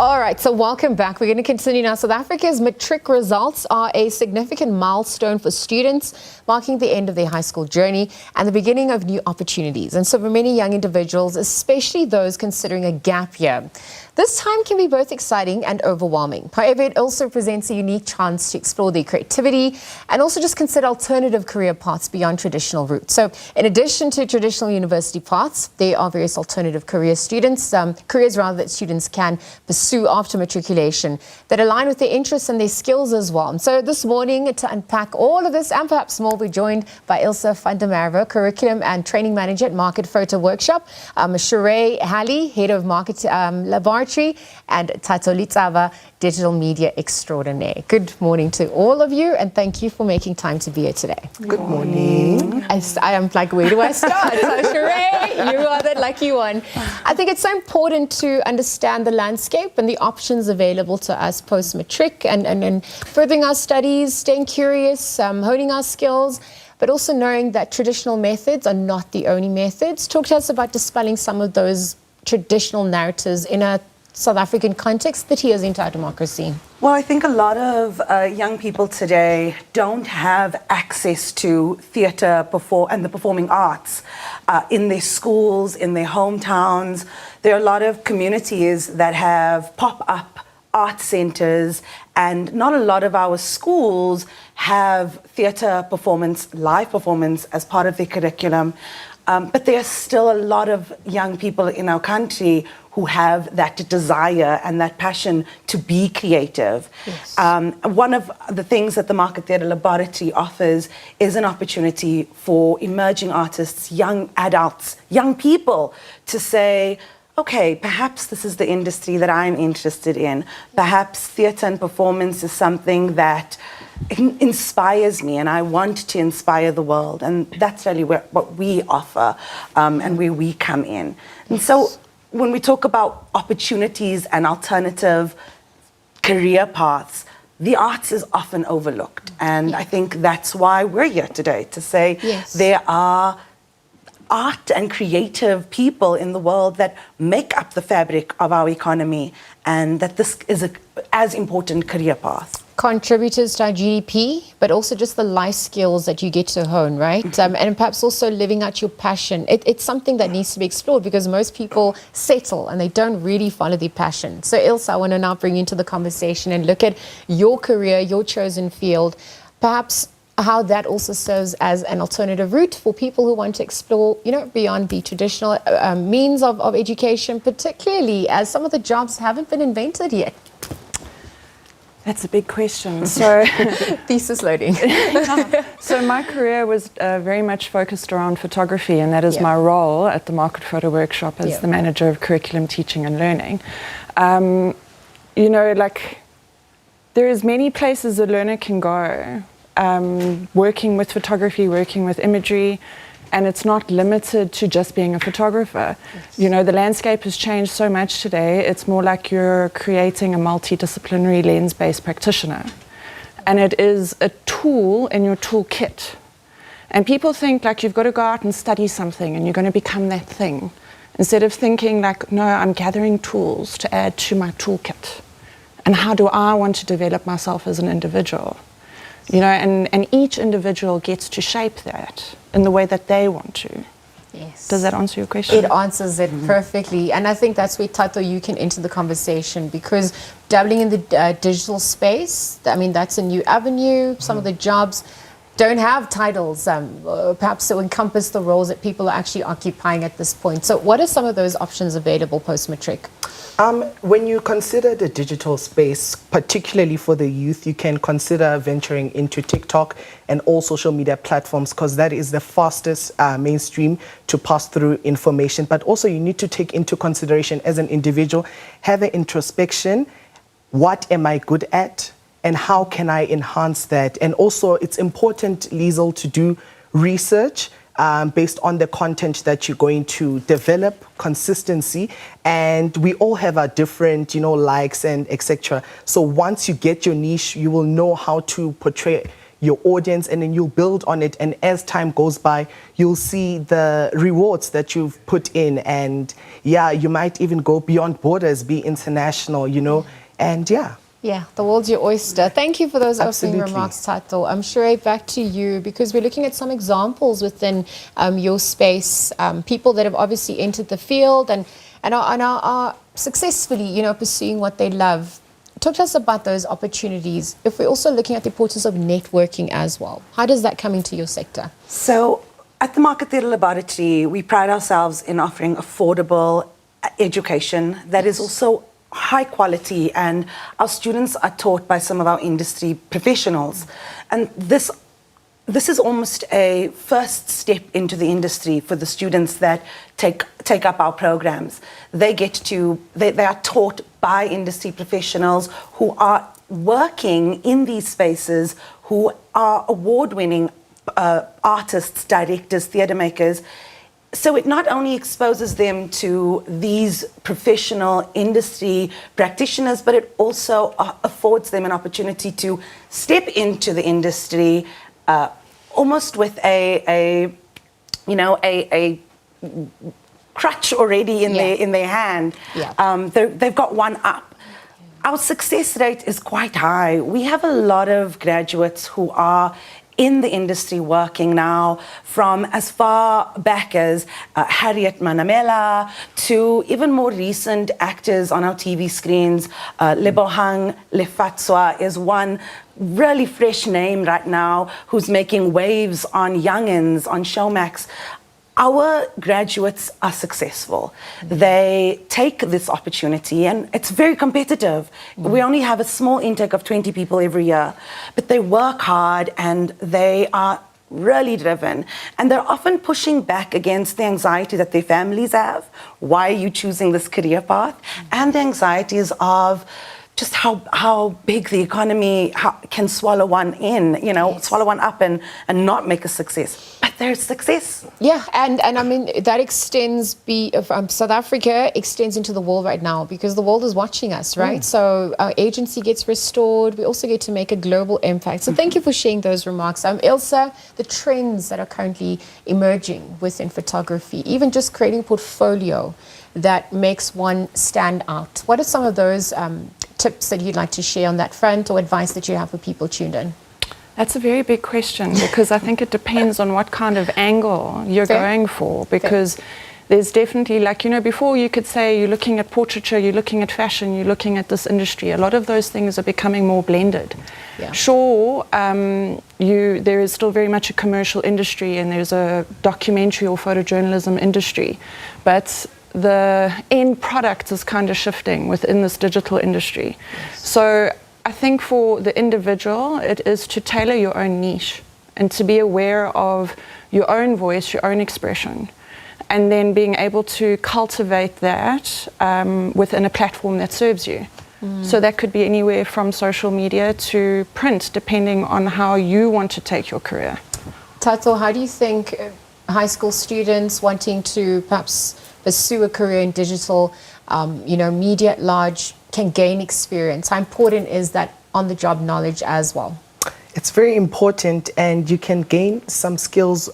All right, so welcome back. We're going to continue now. South Africa's matric results are a significant milestone for students, marking the end of their high school journey and the beginning of new opportunities. And so for many young individuals, especially those considering a gap year, this time can be both exciting and overwhelming. However, it also presents a unique chance to explore their creativity and also just consider alternative career paths beyond traditional routes. So in addition to traditional university paths, there are various alternative careers that students can pursue after matriculation that align with their interests and their skills as well. And so this morning, to unpack all of this and perhaps more, we're joined by Ilse van der Merwe, Curriculum and Training Manager at Market Photo Workshop, Cherae, Halley, Head of Market Laboratory, and Thato, Letsaba, Digital Media Extraordinaire. Good morning to all of you, and thank you for making time to be here today. Good morning. I am like, where do I start? So Cherae, you are the lucky one. I think it's so important to understand the landscape and the options available to us post-matric and furthering our studies, staying curious, honing our skills, but also knowing that traditional methods are not the only methods. Talk to us about dispelling some of those traditional narratives in a South African context that adheres into our democracy. Well, I think a lot of young people today don't have access to theatre and the performing arts in their schools, in their hometowns. There are a lot of communities that have pop-up art centres, and not a lot of our schools have theatre performance, live performance as part of their curriculum. But there are still a lot of young people in our country who have that desire and that passion to be creative. Yes. One of the things that the Market Theatre Laboratory offers is an opportunity for emerging artists, young adults, young people to say, okay, perhaps this is the industry that I'm interested in. Perhaps theatre and performance is something that inspires me, and I want to inspire the world. And that's really what we offer and where we come in. And so when we talk about opportunities and alternative career paths, the arts is often overlooked. And I think that's why we're here today, to say there are art and creative people in the world that make up the fabric of our economy, and that this is as important career path. Contributors to our GDP, but also just the life skills that you get to hone, right? And perhaps also living out your passion. It's something that needs to be explored, because most people settle and they don't really follow their passion. So Ilse, I want to now bring you into the conversation and look at your career, your chosen field, perhaps how that also serves as an alternative route for people who want to explore, beyond the traditional means of education, particularly as some of the jobs haven't been invented yet. That's a big question. So, thesis loading. So my career was very much focused around photography, and that is my role at the Market Photo Workshop as the manager of curriculum, teaching and learning. There is many places a learner can go, working with photography, working with imagery, and it's not limited to just being a photographer. Yes. The landscape has changed so much today. It's more like you're creating a multidisciplinary lens-based practitioner. And it is a tool in your toolkit. And people think like you've got to go out and study something and you're going to become that thing, instead of thinking like, no, I'm gathering tools to add to my toolkit. And how do I want to develop myself as an individual? And each individual gets to shape that in the way that they want to. Yes. Does that answer your question? It answers it perfectly. And I think that's where, Thato, you can enter the conversation, because dabbling in the digital space, that's a new avenue. Some of the jobs don't have titles, perhaps to encompass the roles that people are actually occupying at this point. So what are some of those options available post-matric? When you consider the digital space, particularly for the youth, you can consider venturing into TikTok and all social media platforms, because that is the fastest mainstream to pass through information. But also you need to take into consideration as an individual, have an introspection. What am I good at? And how can I enhance that? And also it's important, Liesl, to do research based on the content that you're going to develop, consistency, and we all have our different, likes and etc. So once you get your niche, you will know how to portray your audience, and then you'll build on it. And as time goes by, you'll see the rewards that you've put in. And yeah, you might even go beyond borders, be international, you know, and yeah. Yeah, the world's your oyster. Thank you for those opening Absolutely. remarks, Thato. I'm Cherae, back to you, because we're looking at some examples within your space, people that have obviously entered the field and are successfully, you know, pursuing what they love. Talk to us about those opportunities. If we're also looking at the importance of networking as well, how does that come into your sector? So at the Market Theatre Laboratory, we pride ourselves in offering affordable education that is also high quality, and our students are taught by some of our industry professionals. And this is almost a first step into the industry for the students that take up our programs. They are taught by industry professionals who are working in these spaces, who are award-winning artists, directors, theatre makers. So it not only exposes them to these professional industry practitioners, but it also affords them an opportunity to step into the industry almost with a crutch already in their hand. Yeah. They've got one up. Our success rate is quite high. We have a lot of graduates who are in the industry working now, from as far back as Harriet Manamela to even more recent actors on our TV screens. Lebohang Lefatswa is one really fresh name right now who's making waves on Young'uns, on Showmax. Our graduates are successful. They take this opportunity, and it's very competitive. We only have a small intake of 20 people every year, but they work hard and they are really driven. And they're often pushing back against the anxiety that their families have. Why are you choosing this career path? And the anxieties of just how big the economy can swallow one in, you know, swallow one up and not make a success. But there's success. Yeah, and I mean, that extends, South Africa extends into the world right now, because the world is watching us, right? So our agency gets restored. We also get to make a global impact. So thank you for sharing those remarks. Ilse, the trends that are currently emerging within photography, even just creating a portfolio that makes one stand out. What are some of those tips that you'd like to share on that front, or advice that you have for people tuned in? That's a very big question, because I think it depends on what kind of angle you're going for, because there's definitely, like, you know, before you could say you're looking at portraiture, you're looking at fashion, you're looking at this industry. A lot of those things are becoming more blended. Yeah. Sure, there is still very much a commercial industry, and there's a documentary or photojournalism industry, but the end product is kind of shifting within this digital industry. So I think for the individual, it is to tailor your own niche and to be aware of your own voice, your own expression, and then being able to cultivate that within a platform that serves you. So that could be anywhere from social media to print, depending on how you want to take your career. Thato, how do you think high school students wanting to perhaps pursue a career in digital, media at large, can gain experience? How important is that on-the-job knowledge as well? It's very important, and you can gain some skills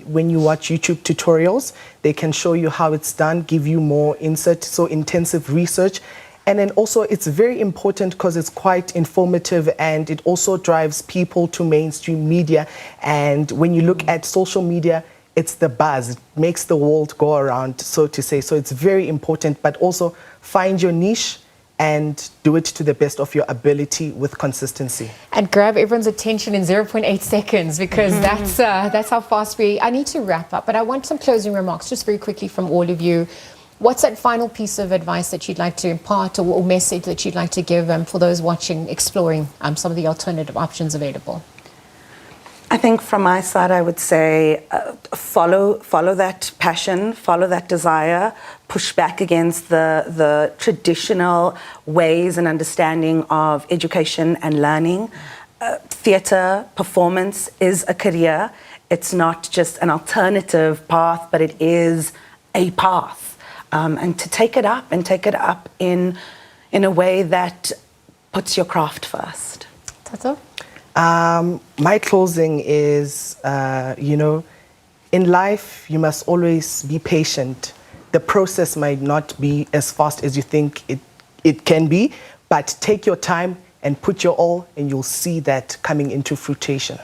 when you watch YouTube tutorials. They can show you how it's done, give you more insight, so intensive research. And then also it's very important because it's quite informative, and it also drives people to mainstream media. And when you look at social media, it's the buzz. It makes the world go around, so to say. So it's very important, but also find your niche and do it to the best of your ability with consistency. And grab everyone's attention in 0.8 seconds, because that's how fast I need to wrap up, but I want some closing remarks just very quickly from all of you. What's that final piece of advice that you'd like to impart, or message that you'd like to give for those watching, exploring some of the alternative options available? I think from my side, I would say follow that passion, follow that desire, push back against the traditional ways and understanding of education and learning. Theatre, performance is a career. It's not just an alternative path, but it is a path. And to take it up in a way that puts your craft first. Thato? My closing is, in life, you must always be patient. The process might not be as fast as you think it can be, but take your time and put your all, and you'll see that coming into fruition.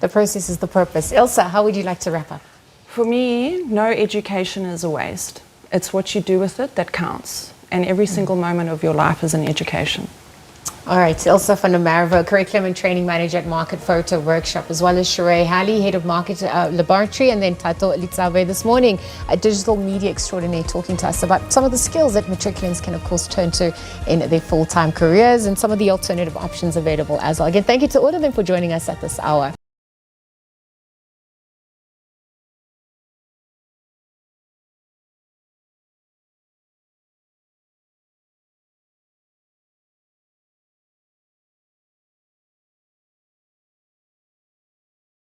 The process is the purpose. Ilse, how would you like to wrap up? For me, no education is a waste. It's what you do with it that counts. And every single moment of your life is an education. All right, Ilse van der Merwe, Curriculum and Training Manager at Market Photo Workshop, as well as Cherae, Halley, Head of Market Laboratory, and then Thato Letsaba this morning, a digital media extraordinaire, talking to us about some of the skills that matriculants can, of course, turn to in their full-time careers and some of the alternative options available as well. Again, thank you to all of them for joining us at this hour.